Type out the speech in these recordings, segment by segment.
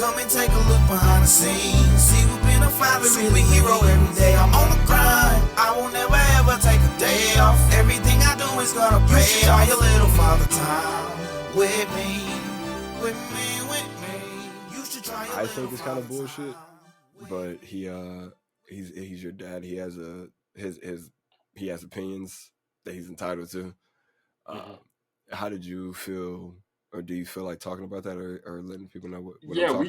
Come and take a look behind the scenes. See who's been a father, superhero every day. I'm on the grind. I won't never ever take a day off. Everything I do is gonna pay off. Your little father time with me, with me, with me. You should try your I think little it's kind of father bullshit, time. but he's your dad. He has he has opinions that he's entitled to. How did you feel, or do you feel like talking about that, or letting people know what I'm talking about?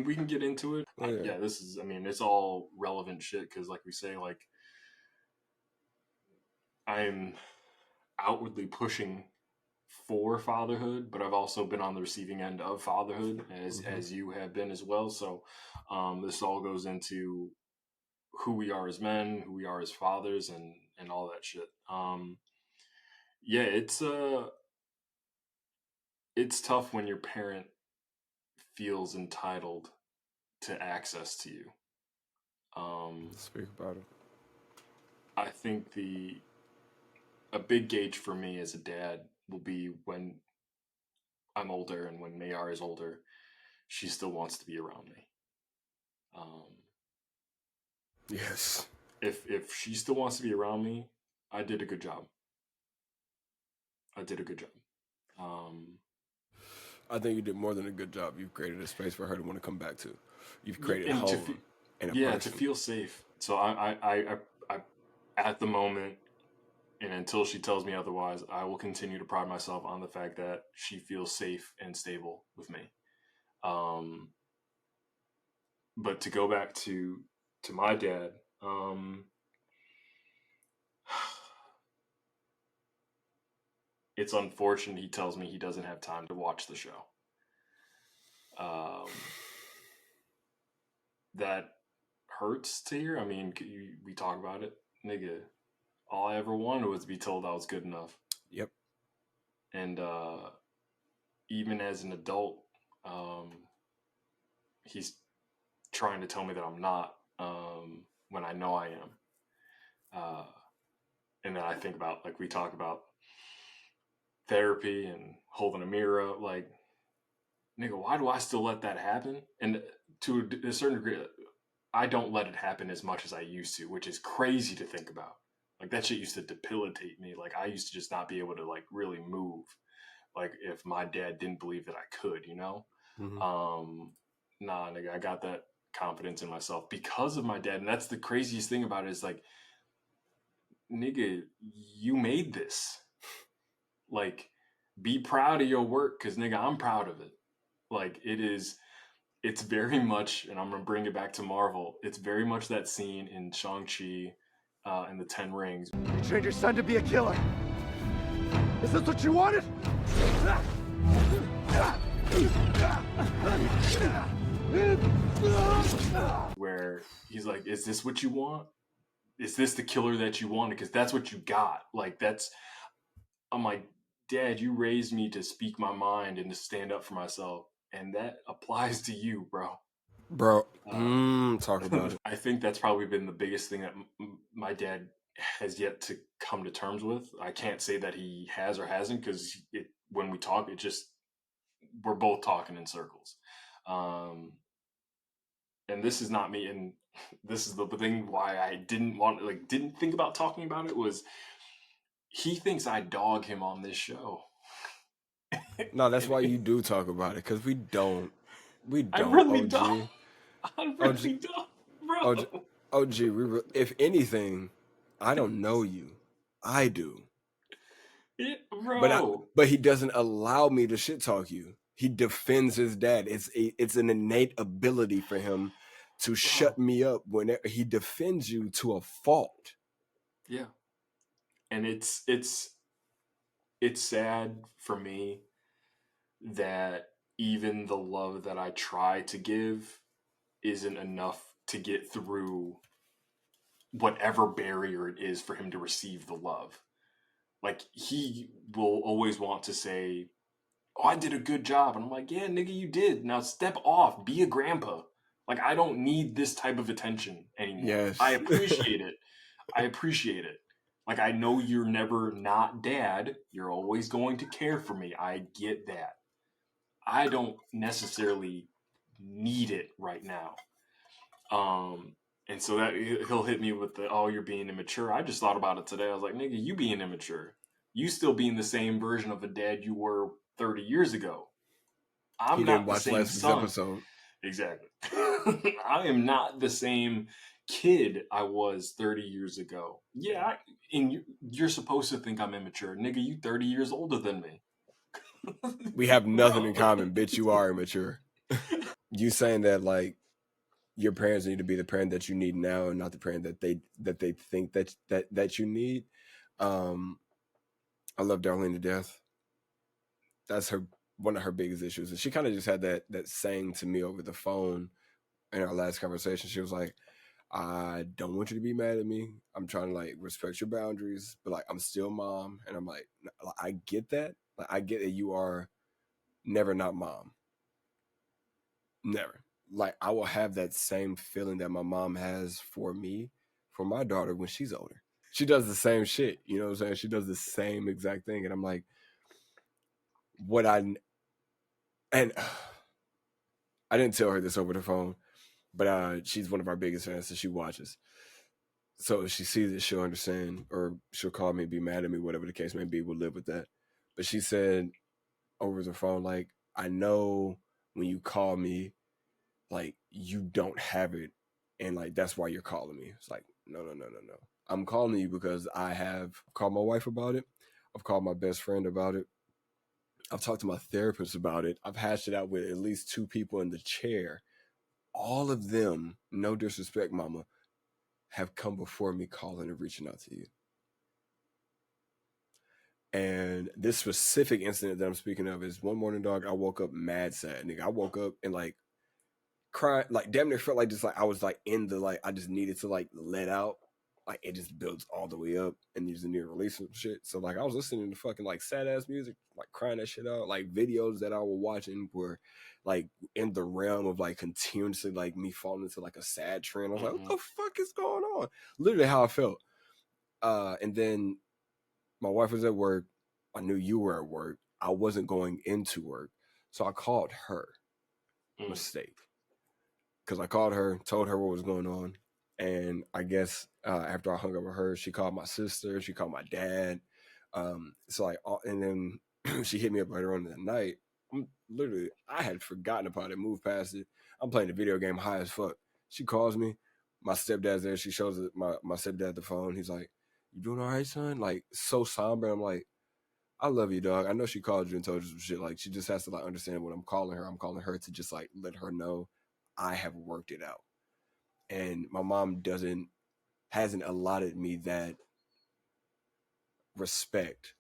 We can get into it. Yeah. This is, it's all relevant shit because, like we say, like I'm outwardly pushing for fatherhood, but I've also been on the receiving end of fatherhood, as you have been as well. So, this all goes into who we are as men, who we are as fathers, and all that shit. It's tough when your parent feels entitled to access to you. Speak about it. I think a big gauge for me as a dad will be when I'm older and when Mayar is older, she still wants to be around me. Yes. If she still wants to be around me, I did a good job. I think you did more than a good job. You've created a space for her to want to come back to. You've created and home and a person. to feel safe. So I at the moment, and until she tells me otherwise, I will continue to pride myself on the fact that she feels safe and stable with me. But to go back to my dad, it's unfortunate he tells me he doesn't have time to watch the show. That hurts to hear. I mean, we talk about it, nigga. All I ever wanted was to be told I was good enough. Yep. And even as an adult, he's trying to tell me that I'm not, when I know I am. And then I think about, like, we talk about therapy and holding a mirror up, like, nigga, why do I still let that happen? And to a certain degree, I don't let it happen as much as I used to, which is crazy to think about. Like, that shit used to debilitate me. Like, I used to just not be able to, like, really move. Like, if my dad didn't believe that I could, you know? Nah, nigga, I got that confidence in myself because of my dad. And that's the craziest thing about it is, like, nigga, you made this. Like, be proud of your work, because, nigga, I'm proud of it. Like, it's very much, and I'm going to bring it back to Marvel, it's very much that scene in Shang-Chi and the 10 Rings. You trained your son to be a killer. Is this what you wanted? Where he's like, is this what you want? Is this the killer that you wanted? Because that's what you got. Like, I'm like, Dad, you raised me to speak my mind and to stand up for myself. And that applies to you, bro. Talk about it. I think that's probably been the biggest thing that my dad has yet to come to terms with. I can't say that he has or hasn't, because when we talk, we're both talking in circles. And this is not me. And this is the thing why I didn't think about talking about it, was he thinks I dog him on this show. No, that's why you do talk about it, because we don't. I really OG. don't. I really don't, bro. OG, if anything, I don't know you. I do. Yeah, bro. But he doesn't allow me to shit talk you. He defends his dad. It's an innate ability for him to shut me up whenever he defends you to a fault. Yeah. And it's sad for me that even the love that I try to give isn't enough to get through whatever barrier it is for him to receive the love. Like, he will always want to say, oh, I did a good job. And I'm like, yeah, nigga, you did. Now step off. Be a grandpa. Like, I don't need this type of attention anymore. Yes. I appreciate it. Like, I know you're never not dad. You're always going to care for me. I get that. I don't necessarily need it right now. And so that he'll hit me with the, oh, you're being immature. I just thought about it today. I was like, nigga, you being immature. You still being the same version of a dad you were 30 years ago. I'm not the same son. Episode. Exactly. I am not the same kid I was 30 years ago. Yeah, and you're supposed to think I'm immature. Nigga, you 30 years older than me. We have nothing in common, bitch. You are immature. You saying that like your parents need to be the parent that you need now and not the parent that they think that you need. I love Darlene to death. That's one of her biggest issues. And she kind of just had that saying to me over the phone in our last conversation. She was like, I don't want you to be mad at me. I'm trying to like respect your boundaries, but like I'm still mom. And I'm like, I get that. Like I get that you are never not mom. Never. Like I will have that same feeling that my mom has for me, for my daughter when she's older. She does the same shit. You know what I'm saying? She does the same exact thing. And I'm like, I didn't tell her this over the phone, but she's one of our biggest fans, so she watches. So if she sees it, she'll understand, or she'll call me, be mad at me, whatever the case may be. We'll live with that. But she said over the phone, like, I know when you call me, like, you don't have it, and like that's why you're calling me. It's like, no. I'm calling you because I have called my wife about it. I've called my best friend about it. I've talked to my therapist about it. I've hashed it out with at least 2 people in the chair. All of them, no disrespect, mama, have come before me calling and reaching out to you. And this specific incident that I'm speaking of is one morning, dog, I woke up mad sad, nigga. I woke up and like crying, like damn near felt like just like I was like in the like I just needed to like let out. Like it just builds all the way up and you just need to release some shit. So like I was listening to fucking like sad ass music, like crying that shit out. Like videos that I was watching were like in the realm of like continuously like me falling into like a sad trend. I was like, what the fuck is going on? Literally how I felt. And then my wife was at work. I knew you were at work. I wasn't going into work. So I called her. Mistake. Because I called her, told her what was going on. And I guess after I hung up with her, she called my sister. She called my dad. So like, and then she hit me up later on in the night. I had forgotten about it, moved past it. I'm playing the video game high as fuck. She calls me. My stepdad's there. She shows my stepdad the phone. He's like, you doing all right, son? Like, so somber. I'm like, I love you, dog. I know she called you and told you some shit. Like, she just has to like understand what I'm calling her. I'm calling her to just like let her know I have worked it out. And my mom hasn't allotted me that respect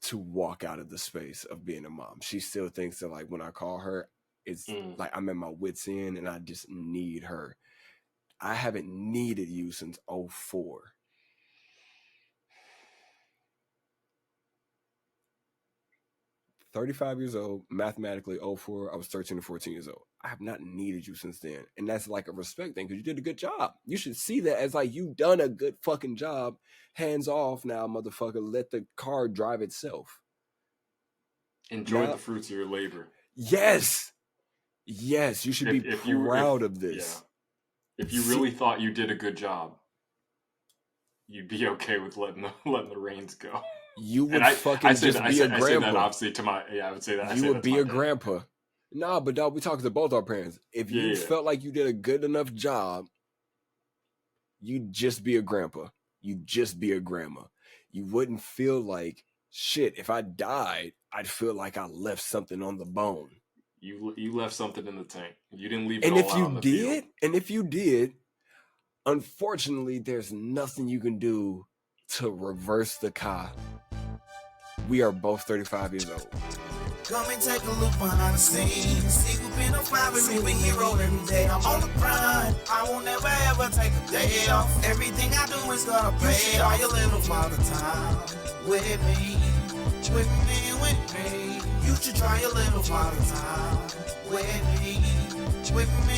to walk out of the space of being a mom. She still thinks that like when I call her, it's like I'm at my wit's end and I just need her. I haven't needed you since 2004. I'm 35 years old, mathematically 2004, I was 13 or 14 years old. I have not needed you since then. And that's like a respect thing because you did a good job. You should see that as like you done a good fucking job. Hands off now, motherfucker. Let the car drive itself. Enjoy the fruits of your labor. Yes. Yes, you should be proud of this. Yeah. If you really thought you did a good job, you'd be okay with letting the reins go. You would fucking just be a grandpa. I say that obviously to my, I would say that. You would be a grandpa. Nah, but dog, we talking to both our parents. If you felt like you did a good enough job, you'd just be a grandpa. You'd just be a grandma. You wouldn't feel like, shit, if I died, I'd feel like I left something on the bone. You left something in the tank. You didn't leave it all out on the field. And if you did, unfortunately, there's nothing you can do to reverse the car. We are both 35 years old. Come and take a look behind the scenes. See who's been a superhero every day. I'm on the grind. I won't never ever take a day off. Everything I do is gonna pay all your little father time with me. With me. You should try your little father time with me. With me.